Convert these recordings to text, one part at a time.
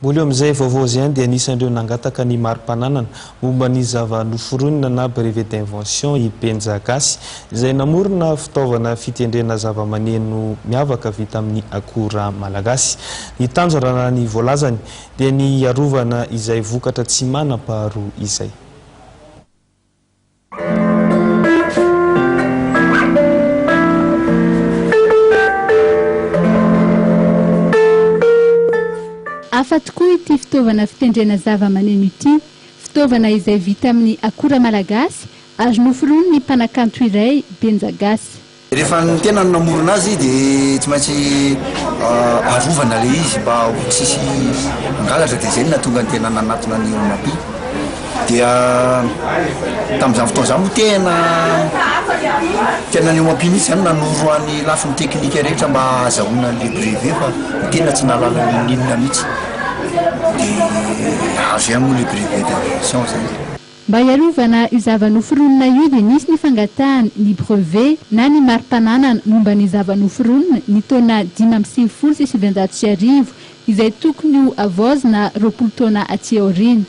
Mbola eo amin'izay vaovao izay dia anisan'ireo nangataka ny mari-pananana momba ny zava-noforonina na brevet d'invention i Benja Gasy izay namorona fitaovana fitendrena zava-maneno miavaka vita amin'ny akora malagasy. Ny tanjona ny voalazany dia ny iarovana izay vokatra tsy manam-paharoa izay. Hafa tokoa ity fitaovana fitendrena zava-maneno ity, fitaovana izay vita amin'ny akora malagasy, azo noforoniny ny mpanakanto iray Benja Gasy. Rehefa ny tena namorona azy dia tsy maintsy arovana le izy mba ho tsisy angalatra dia izay nahatonga ny tena nanatona ny olona-by. Dia tamin'izany fotoana izany tena ny olona-by mihitsy izany nanoro any lafiny teknika rehetra mba ahazahoana le brevet fa tena tsy nalala ninona mihitsy. Dia azo ihany moa le brevet d'invention zay. Mba iarovana io zava-noforonina io dia nisy ny fangatahany ny brevet na ny mari-pananana momba ny zava-noforonina ny taona 550 sy 900 izay tokony ho avaozina 20 taona aty aoriana.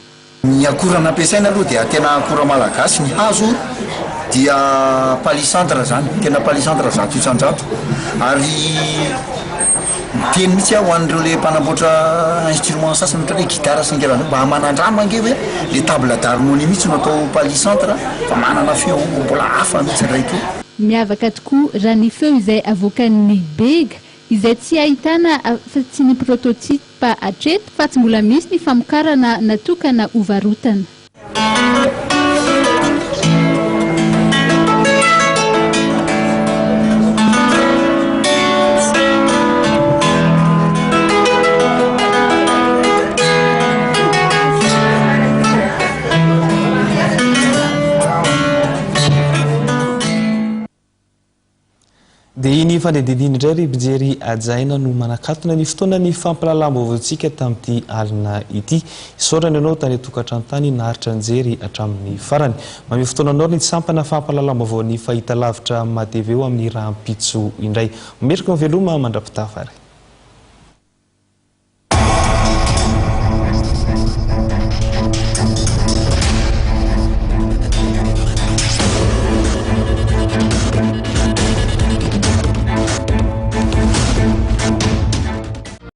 Ny akora nampiasaina aloha dia tena akora malagasy, ny hazo dia palissandre zany, tena palissandre 100% ary teny mihitsy ho an'ireo le mpanamboatra instrument sasany ohatra hoe gitara sy ny karazany mba manandrama ange hoe le table d'harmonie mihitsy no atao palissandre fa manana feo mbola hafa mihitsy iray koa. Miavaka tokoa raha ny feo izay avoakan'ny bega izay tsy ahitana fa tsy ny prototype hatreto fa tsy mbola misy ny famokarana natokana ho varotana. Dia iny fanedidiny indray ry mpijery ajaina no manakatona ny fotoana ny fampalalam-baovaontsika tamin'ity alina ity. Isaorana ianao tany tokantrano tany naharitra nijery hatramin'ny farany. Mamy fotoana anao ny sampana fampalalam-baovao ny fahitalavitra mateveo amin'ny rahampitso indray. Metrika veloma mandrapitafary.